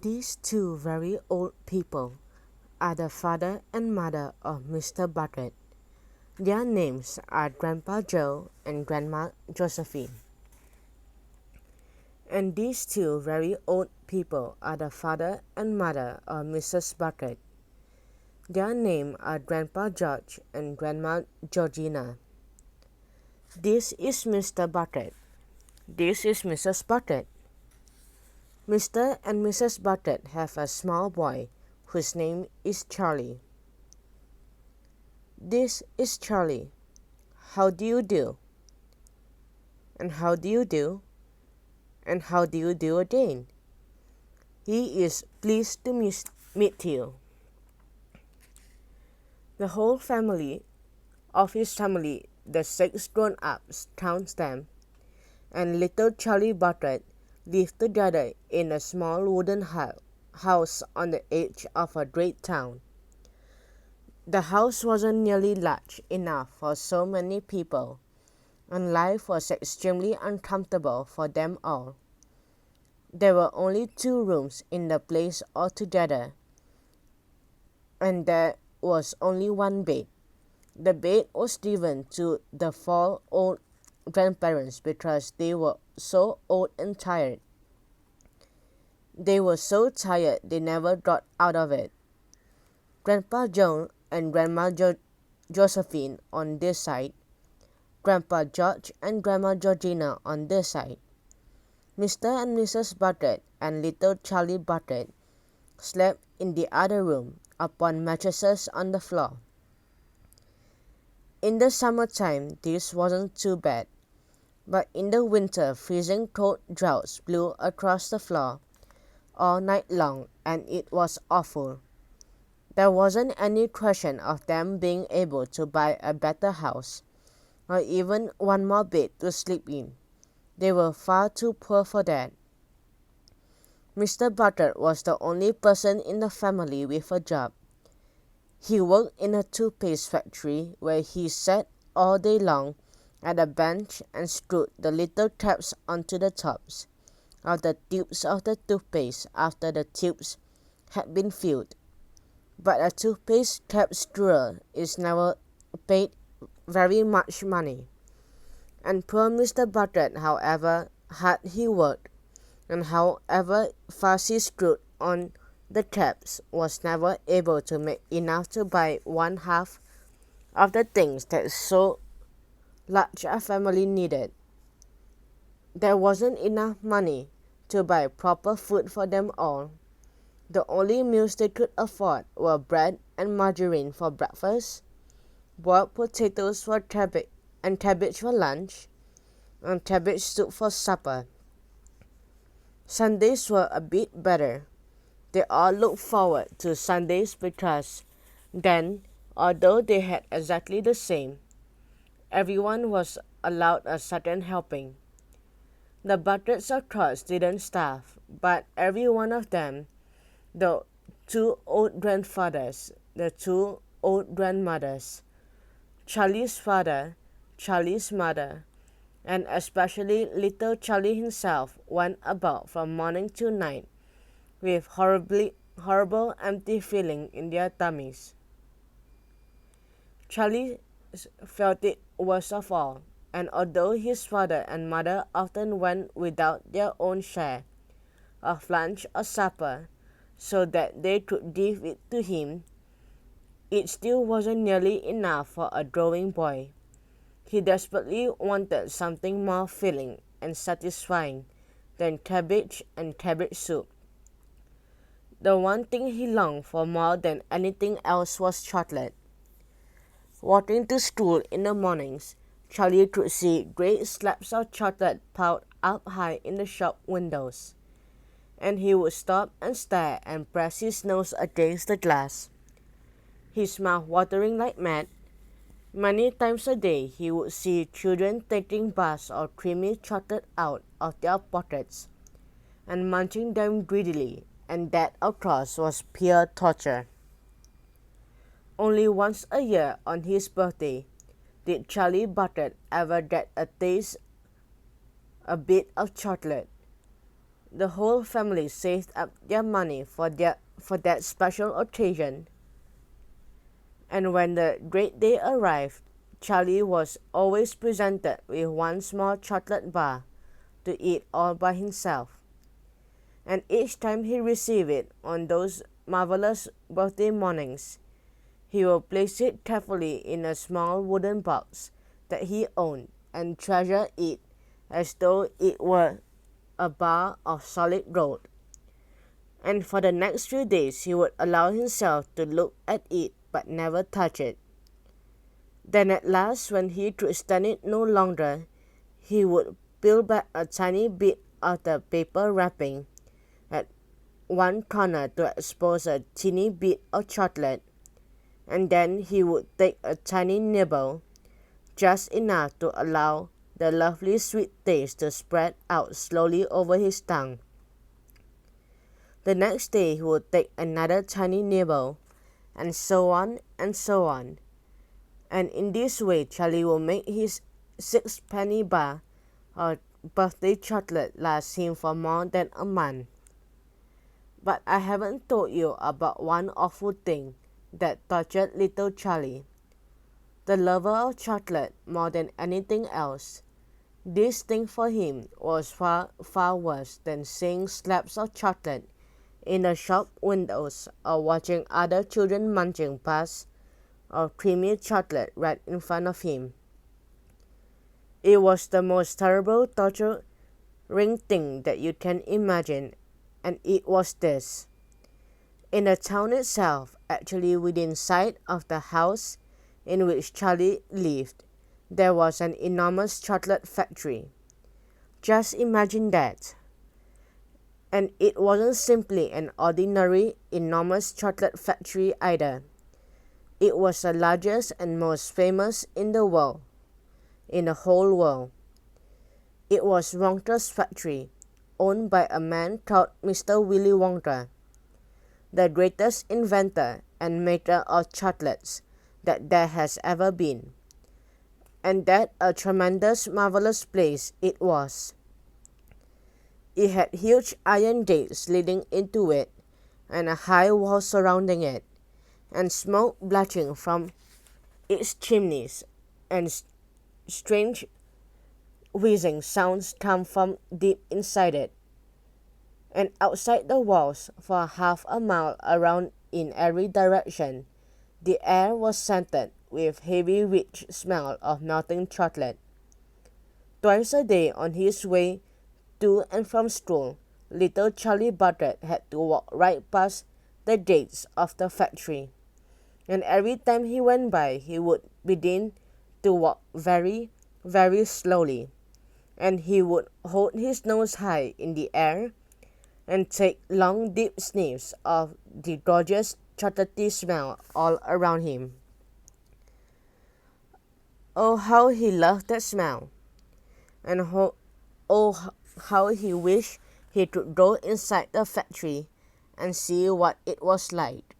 These two very old people are the father and mother of Mr. Bartlett. Their names are Grandpa Joe and Grandma Josephine. And these two very old people are the father and mother of Mrs. Bartlett. Their names are Grandpa George and Grandma Georgina. This is Mr. Bartlett. This is Mrs. Bartlett. Mr. and Mrs. Bartlett have a small boy whose name is Charlie. This is Charlie. How do you do? And how do you do? And how do you do again? He is pleased to meet you. The whole family of his family, the 6 grown-ups, Townsend, and little Charlie Bartlett lived together in a small wooden house on the edge of a great town. The house wasn't nearly large enough for so many people, and life was extremely uncomfortable for them all. There were only 2 rooms in the place altogether, and there was only 1 bed. The bed was given to the 4 old grandparents because they were so old and tired. They were so tired they never got out of it. Grandpa Joe and Grandma Josephine on this side, Grandpa George and Grandma Georgina on this side. Mr. and Mrs. Bartlett and little Charlie Bartlett slept in the other room upon mattresses on the floor. In the summertime this wasn't too bad, but in the winter freezing cold draughts blew across the floor all night long, and it was awful. There wasn't any question of them being able to buy a better house, or even 1 more bed to sleep in. They were far too poor for that. Mr. Bartlett was the only person in the family with a job. He worked in a toothpaste factory where he sat all day long at a bench and screwed the little caps onto the tops of the tubes of the toothpaste after the tubes had been filled. But a toothpaste cap screwer is never paid very much money, and poor Mr. Bartlett, however hard he worked, and however fast he screwed on the caps, was never able to make enough to buy 1/2 of the things that so large a family needed. There wasn't enough money to buy proper food for them all. The only meals they could afford were bread and margarine for breakfast, boiled potatoes for cabbage for lunch, and cabbage soup for supper. Sundays were a bit better. They all looked forward to Sundays because then, although they had exactly the same, everyone was allowed a certain helping. The Bartletts of course didn't starve, but every one of them, the 2 old grandfathers, the 2 old grandmothers, Charlie's father, Charlie's mother, and especially little Charlie himself went about from morning to night with horrible empty feeling in their tummies. Charlie felt it worst of all, and although his father and mother often went without their own share of lunch or supper, so that they could give it to him, it still wasn't nearly enough for a growing boy. He desperately wanted something more filling and satisfying than cabbage and cabbage soup. The one thing he longed for more than anything else was chocolate. Walking to school in the mornings, Charlie could see great slabs of chocolate piled up high in the shop windows, and he would stop and stare and press his nose against the glass, his mouth watering like mad. Many times a day he would see children taking bars of creamy chocolate out of their pockets and munching them greedily, and that of course was pure torture. Only once a year on his birthday did Charlie Bartlett ever get a bit of chocolate. The whole family saved up their money for that special occasion, and when the great day arrived, Charlie was always presented with one small chocolate bar to eat all by himself. And each time he received it on those marvelous birthday mornings, he would place it carefully in a small wooden box that he owned and treasure it as though it were a bar of solid gold. And for the next few days he would allow himself to look at it but never touch it. Then at last, when he could stand it no longer, he would peel back a tiny bit of the paper wrapping at one corner to expose a teeny bit of chocolate, and then he would take a tiny nibble, just enough to allow the lovely sweet taste to spread out slowly over his tongue. The next day he would take another tiny nibble, and so on and so on. And in this way Charlie would make his sixpenny bar of birthday chocolate last him for more than a month. But I haven't told you about one awful thing that tortured little Charlie. The lover of chocolate more than anything else, this thing for him was far, far worse than seeing slabs of chocolate in the shop windows or watching other children munching past of creamy chocolate right in front of him. It was the most terrible, torturing thing that you can imagine, and it was this. In the town itself, actually within sight of the house in which Charlie lived, there was an enormous chocolate factory. Just imagine that. And it wasn't simply an ordinary, enormous chocolate factory either. It was the largest and most famous in the world, in the whole world. It was Wonka's factory, owned by a man called Mr. Willy Wonka, the greatest inventor and maker of chocolates that there has ever been. And that a tremendous, marvelous place it was. It had huge iron gates leading into it, and a high wall surrounding it, and smoke belching from its chimneys, and strange whizzing sounds come from deep inside it. And outside the walls, for half a mile around in every direction, the air was scented with heavy rich smell of melting chocolate. Twice a day on his way to and from school, little Charlie Bucket had to walk right past the gates of the factory, and every time he went by he would begin to walk very, very slowly, and he would hold his nose high in the air and take long deep sniffs of the gorgeous chocolatey smell all around him. Oh, how he loved that smell, and how he wished he could go inside the factory and see what it was like.